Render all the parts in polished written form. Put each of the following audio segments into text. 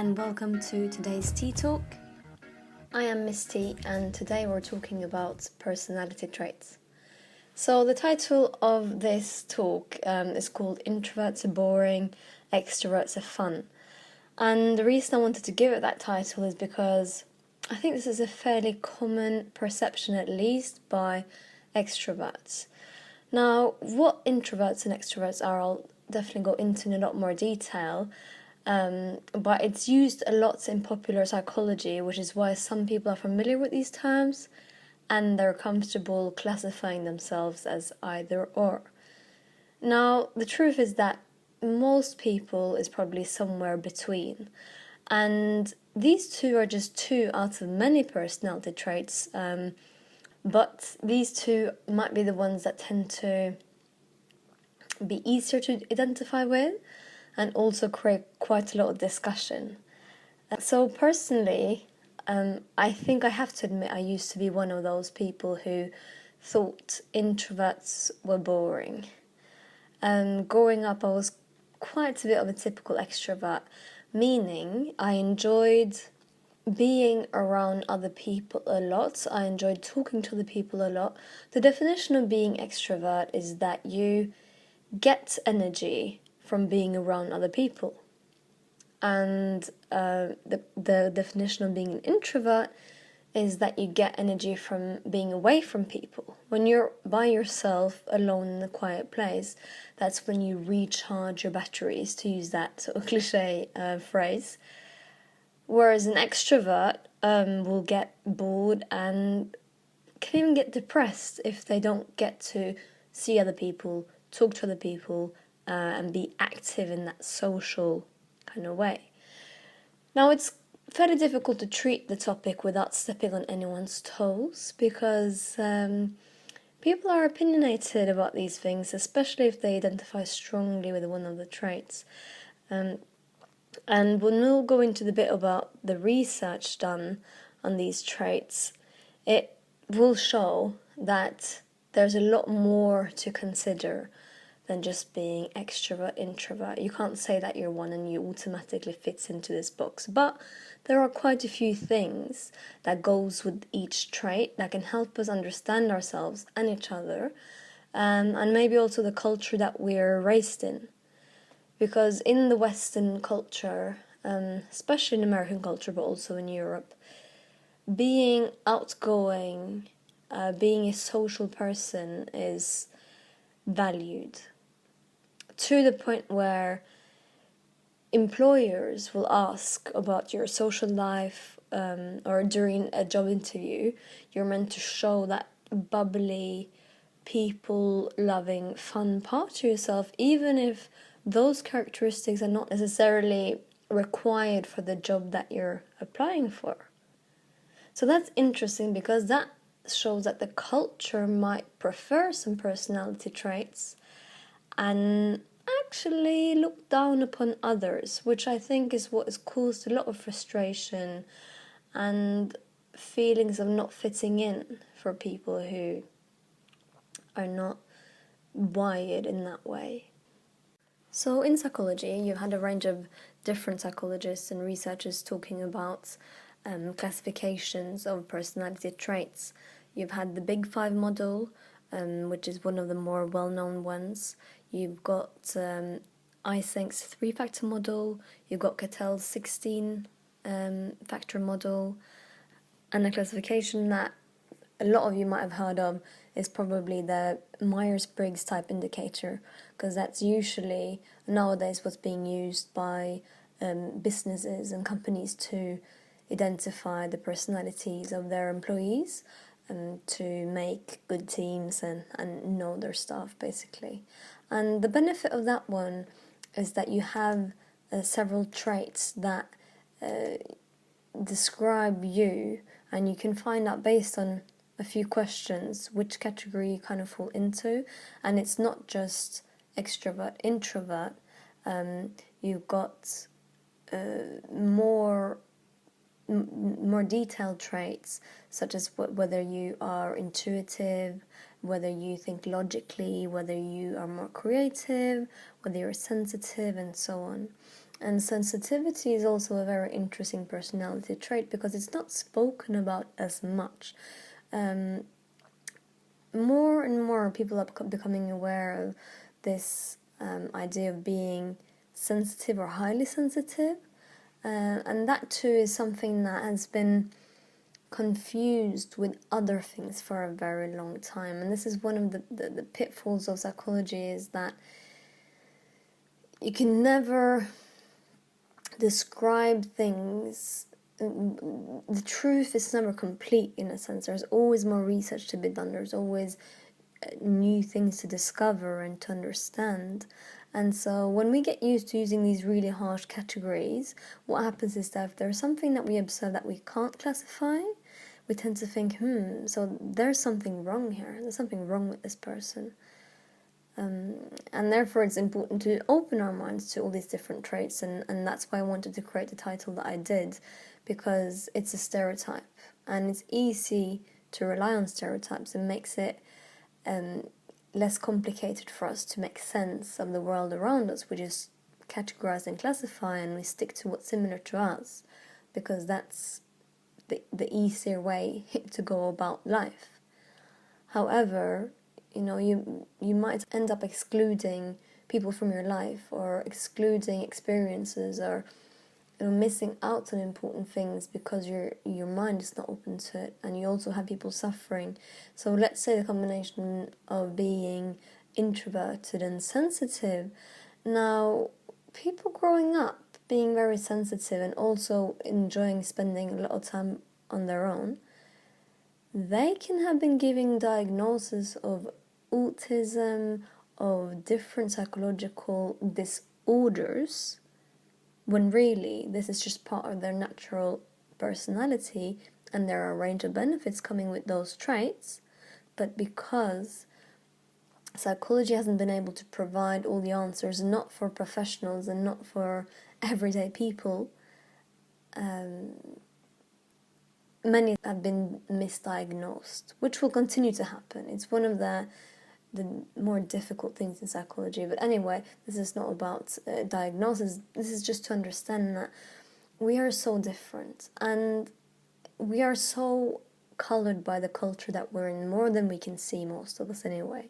and welcome to today's Tea Talk. I am Misty and today we're talking about personality traits. So the title of this talk is called Introverts are boring, extroverts are fun. And the reason I wanted to give it that title is because I think this is a fairly common perception, at least by extroverts. Now, what introverts and extroverts are, I'll definitely go into in a lot more detail. But it's used a lot in popular psychology, which is why some people are familiar with these terms and they're comfortable classifying themselves as either or. Now, the truth is that most people is probably somewhere between, and these two are just two out of many personality traits, but these two might be the ones that tend to be easier to identify with and also create quite a lot of discussion. So personally, I think I have to admit I used to be one of those people who thought introverts were boring. Growing up, I was quite a bit of a typical extrovert, meaning I enjoyed being around other people a lot. I enjoyed talking to other people a lot. The definition of being extrovert is that you get energy from being around other people. And the definition of being an introvert is that you get energy from being away from people. When you're by yourself, alone in a quiet place, that's when you recharge your batteries, to use that sort of cliche phrase. Whereas an extrovert will get bored and can even get depressed if they don't get to see other people, talk to other people, and be active in that social kind of way. Now, it's fairly difficult to treat the topic without stepping on anyone's toes because people are opinionated about these things, especially if they identify strongly with one of the traits. And when we'll go into the bit about the research done on these traits, it will show that there's a lot more to consider than just being extrovert, introvert. You can't say that you're one and you automatically fit into this box. But there are quite a few things that goes with each trait that can help us understand ourselves and each other, and maybe also the culture that we're raised in. Because in the Western culture, especially in American culture, but also in Europe, being outgoing, being a social person is valued to the point where employers will ask about your social life, or during a job interview, you're meant to show that bubbly, people-loving, fun part to yourself, even if those characteristics are not necessarily required for the job that you're applying for. So that's interesting because that shows that the culture might prefer some personality traits and actually look down upon others, which I think is what has caused a lot of frustration and feelings of not fitting in for people who are not wired in that way. So in psychology, you've had a range of different psychologists and researchers talking about classifications of personality traits. You've had the Big Five model, which is one of the more well-known ones. You've got Eysenk's 3-factor model. You've got Cattell's 16-factor model. And a classification that a lot of you might have heard of is probably the Myers-Briggs type indicator, because that's usually nowadays what's being used by businesses and companies to identify the personalities of their employees and to make good teams and know their staff, basically. And the benefit of that one is that you have several traits that describe you, and you can find out based on a few questions which category you kind of fall into. And it's not just extrovert, introvert. You've got more detailed traits, such as whether you are intuitive, whether you think logically, whether you are more creative, whether you're sensitive, and so on. And sensitivity is also a very interesting personality trait because it's not spoken about as much. More and more people are becoming aware of this idea of being sensitive or highly sensitive. And that too is something that has been confused with other things for a very long time. And this is one of the pitfalls of psychology, is that you can never describe things. The truth is never complete in a sense. There's always more research to be done. There's always new things to discover and to understand. And so when we get used to using these really harsh categories, what happens is that if there's something that we observe that we can't classify, we tend to think, so there's something wrong here. There's something wrong with this person. And therefore it's important to open our minds to all these different traits, and that's why I wanted to create the title that I did, because it's a stereotype and it's easy to rely on stereotypes. It makes it less complicated for us to make sense of the world around us. We just categorize and classify, and we stick to what's similar to us, because that's the easier way to go about life. However, you might end up excluding people from your life, or excluding experiences, or missing out on important things because your mind is not open to it, and you also have people suffering. So let's say the combination of being introverted and sensitive. Now, people growing up being very sensitive and also enjoying spending a lot of time on their own, they can have been giving diagnoses of autism, of different psychological disorders, when really this is just part of their natural personality, and there are a range of benefits coming with those traits. But because psychology hasn't been able to provide all the answers, not for professionals and not for everyday people, many have been misdiagnosed, which will continue to happen. It's one of the more difficult things in psychology. But anyway, this is not about diagnosis. This is just to understand that we are so different, and we are so colored by the culture that we're in, more than we can see, most of us anyway.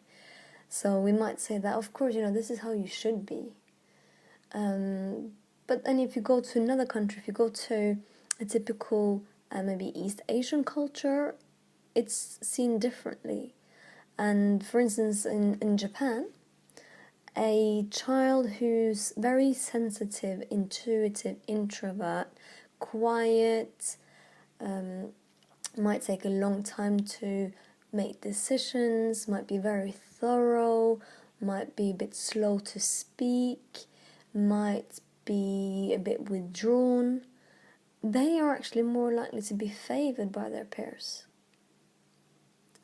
So we might say that, of course, this is how you should be. But then if you go to another country, if you go to a typical maybe East Asian culture, it's seen differently. And for instance, in Japan, a child who's very sensitive, intuitive, introvert, quiet, might take a long time to make decisions, might be very thorough, might be a bit slow to speak, might be a bit withdrawn. They are actually more likely to be favored by their peers.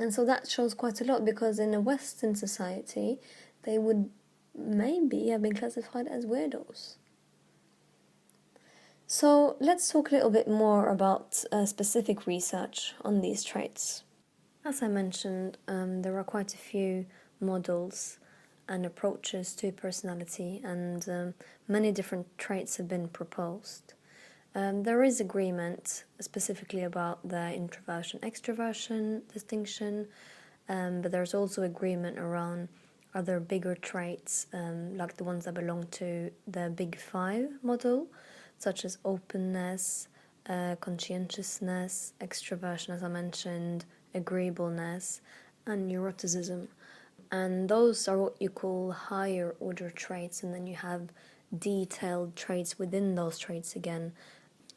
And so that shows quite a lot, because in a Western society, they would maybe have been classified as weirdos. So let's talk a little bit more about specific research on these traits. As I mentioned, there are quite a few models and approaches to personality, and many different traits have been proposed. There is agreement specifically about the introversion-extroversion distinction, but there's also agreement around other bigger traits, like the ones that belong to the Big Five model, such as openness, conscientiousness, extroversion, as I mentioned, agreeableness, and neuroticism. And those are what you call higher order traits, and then you have detailed traits within those traits again,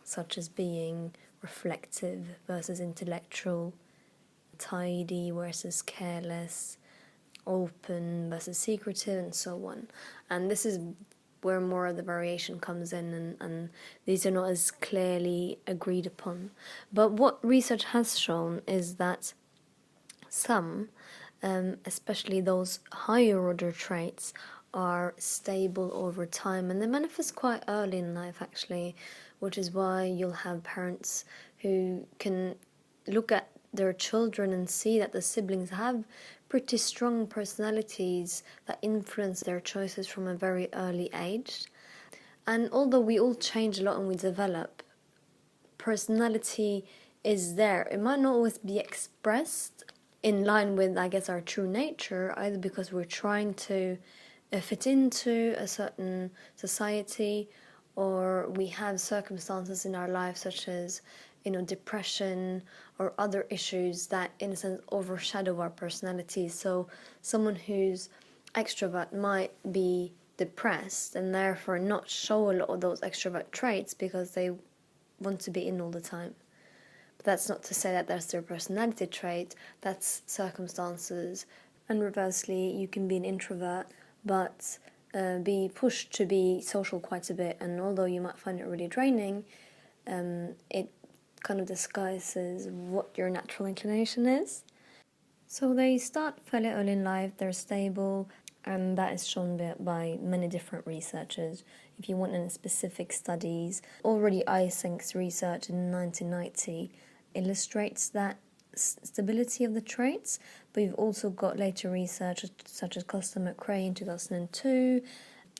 such as being reflective versus intellectual, tidy versus careless, open versus secretive, and so on. And this is where more of the variation comes in, and these are not as clearly agreed upon. But what research has shown is that some, especially those higher order traits, are stable over time, and they manifest quite early in life actually, which is why you'll have parents who can look at their children and see that the siblings have pretty strong personalities that influence their choices from a very early age. And although we all change a lot and we develop, personality is there. It might not always be expressed in line with, I guess, our true nature, either because we're trying to fit into a certain society, or we have circumstances in our life such as, depression or other issues that in a sense overshadow our personality. So someone who's extrovert might be depressed and therefore not show a lot of those extrovert traits because they want to be in all the time. But that's not to say that that's their personality trait, that's circumstances. And reversely, you can be an introvert but be pushed to be social quite a bit, and although you might find it really draining, it kind of disguises what your natural inclination is. So they start fairly early in life, they're stable, and that is shown by many different researchers. If you want any specific studies, already Eysenk's research in 1990 illustrates that stability of the traits, but you've also got later research such as Costa McRae in 2002,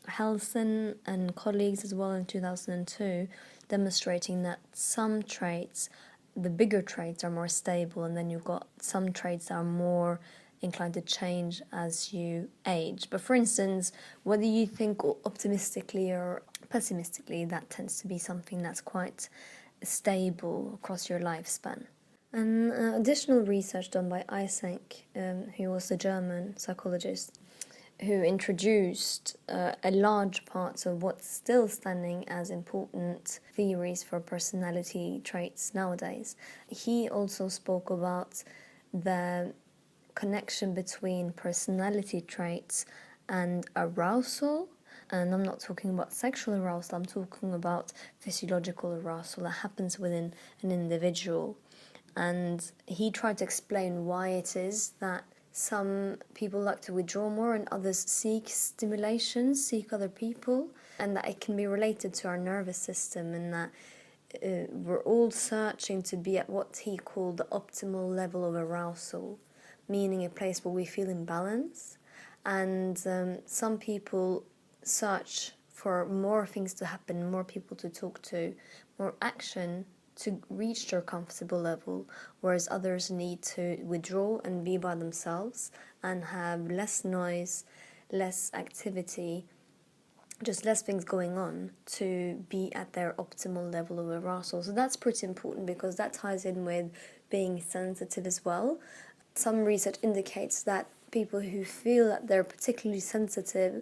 Helsen and colleagues as well in 2002, demonstrating that some traits, the bigger traits, are more stable, and then you've got some traits that are more inclined to change as you age. But for instance, whether you think optimistically or pessimistically, that tends to be something that's quite stable across your lifespan. And additional research done by Eysenck, who was a German psychologist, who introduced a large parts of what's still standing as important theories for personality traits nowadays. He also spoke about the connection between personality traits and arousal. And I'm not talking about sexual arousal, I'm talking about physiological arousal that happens within an individual. And he tried to explain why it is that some people like to withdraw more and others seek stimulation, seek other people, and that it can be related to our nervous system, and that we're all searching to be at what he called the optimal level of arousal, meaning a place where we feel in balance. And some people search for more things to happen, more people to talk to, more action to reach their comfortable level, whereas others need to withdraw and be by themselves and have less noise, less activity, just less things going on to be at their optimal level of arousal. So that's pretty important because that ties in with being sensitive as well. Some research indicates that people who feel that they're particularly sensitive,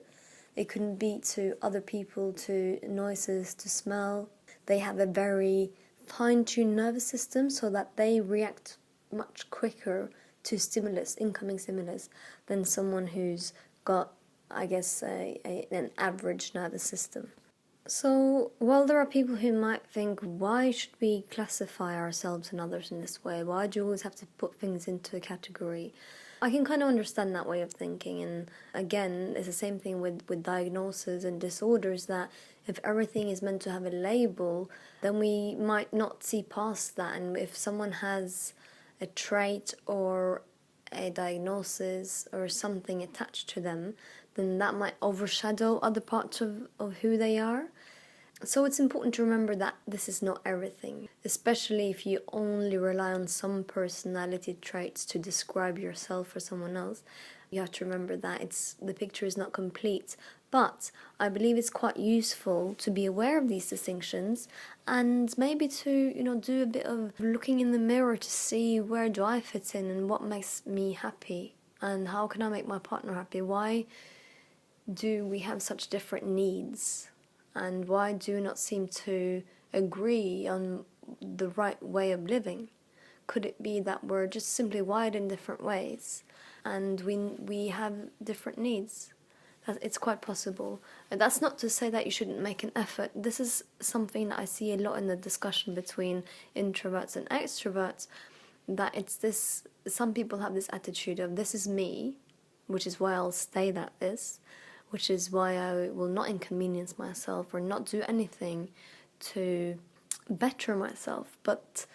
it can be to other people, to noises, to smell. They have a very fine-tuned nervous system so that they react much quicker to stimulus, incoming stimulus, than someone who's got, I guess, an average nervous system. So, while there are people who might think, why should we classify ourselves and others in this way? Why do you always have to put things into a category? I can kind of understand that way of thinking, and again, it's the same thing with diagnoses and disorders, that if everything is meant to have a label, then we might not see past that, and if someone has a trait or a diagnosis or something attached to them, then that might overshadow other parts of who they are. So it's important to remember that this is not everything, especially if you only rely on some personality traits to describe yourself or someone else. You have to remember that the picture is not complete. But I believe it's quite useful to be aware of these distinctions and maybe to, do a bit of looking in the mirror to see where do I fit in and what makes me happy and how can I make my partner happy. Why do we have such different needs? And why do we not seem to agree on the right way of living? Could it be that we're just simply wired in different ways and we have different needs? It's quite possible. And that's not to say that you shouldn't make an effort. This is something that I see a lot in the discussion between introverts and extroverts, that it's this, some people have this attitude of this is me, which is why I'll stay like this, which is why I will not inconvenience myself or not do anything to better myself. But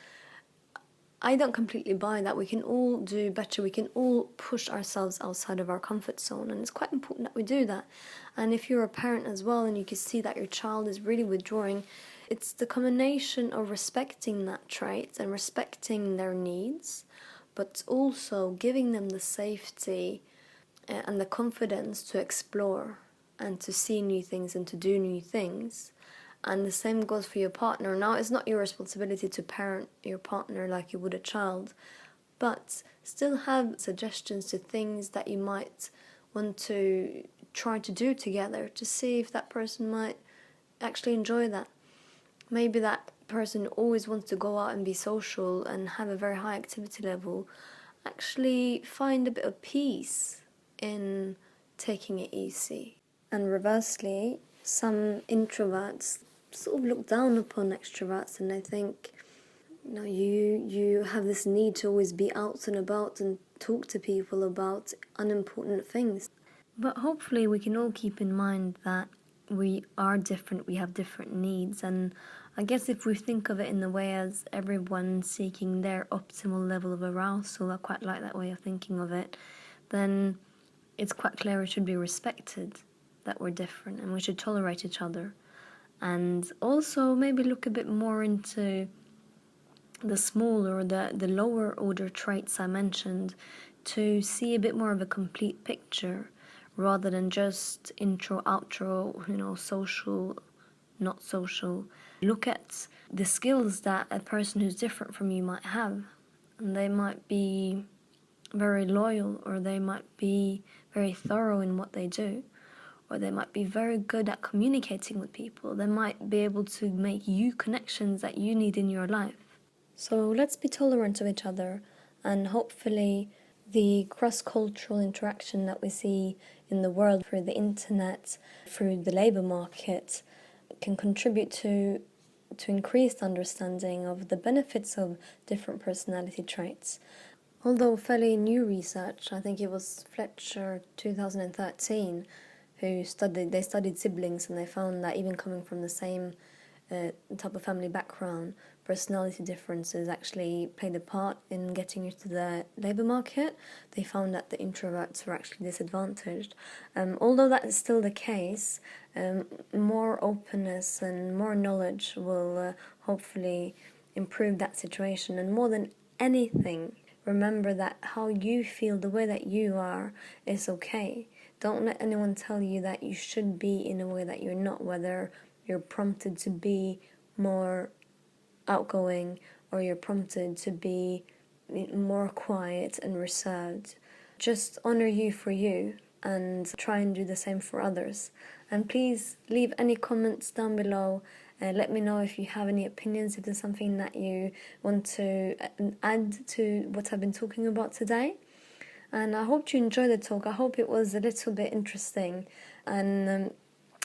I don't completely buy that. We can all do better. We can all push ourselves outside of our comfort zone, and it's quite important that we do that. And if you're a parent as well and you can see that your child is really withdrawing, it's the combination of respecting that trait and respecting their needs, but also giving them the safety and the confidence to explore and to see new things and to do new things. And the same goes for your partner. Now, it's not your responsibility to parent your partner like you would a child, but still have suggestions to things that you might want to try to do together to see if that person might actually enjoy that. Maybe that person always wants to go out and be social and have a very high activity level. Actually find a bit of peace in taking it easy. And reversely, some introverts sort of look down upon extroverts, and they think, you have this need to always be out and about and talk to people about unimportant things. But hopefully we can all keep in mind that we are different, we have different needs, and I guess if we think of it in the way as everyone seeking their optimal level of arousal, I quite like that way of thinking of it, then it's quite clear it should be respected that we're different and we should tolerate each other. And also maybe look a bit more into the smaller or the lower order traits I mentioned to see a bit more of a complete picture rather than just intro, outro, social, not social. Look at the skills that a person who's different from you might have. And they might be very loyal, or they might be very thorough in what they do, or they might be very good at communicating with people. They might be able to make you connections that you need in your life. So let's be tolerant of each other, and hopefully the cross-cultural interaction that we see in the world through the internet, through the labour market, can contribute to increased understanding of the benefits of different personality traits. Although fairly new research, I think it was Fletcher 2013, who studied siblings, and they found that even coming from the same type of family background, personality differences actually played a part in getting into the labour market. They found that the introverts were actually disadvantaged. Although that is still the case, more openness and more knowledge will hopefully improve that situation. And more than anything, remember that how you feel, the way that you are, is okay. Don't let anyone tell you that you should be in a way that you're not, whether you're prompted to be more outgoing or you're prompted to be more quiet and reserved. Just honor you for you and try and do the same for others. And please leave any comments down below. Let me know if you have any opinions, if there's something that you want to add to what I've been talking about today. And I hope you enjoyed the talk. I hope it was a little bit interesting, and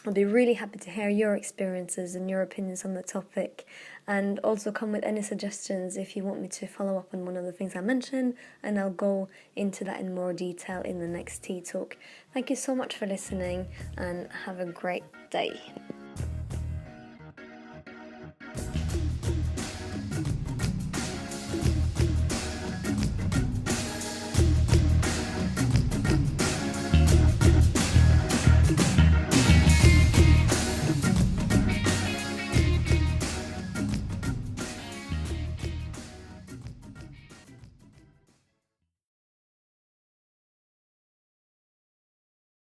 I'll be really happy to hear your experiences and your opinions on the topic, and also come with any suggestions if you want me to follow up on one of the things I mentioned, and I'll go into that in more detail in the next tea talk. Thank you so much for listening, and have a great day.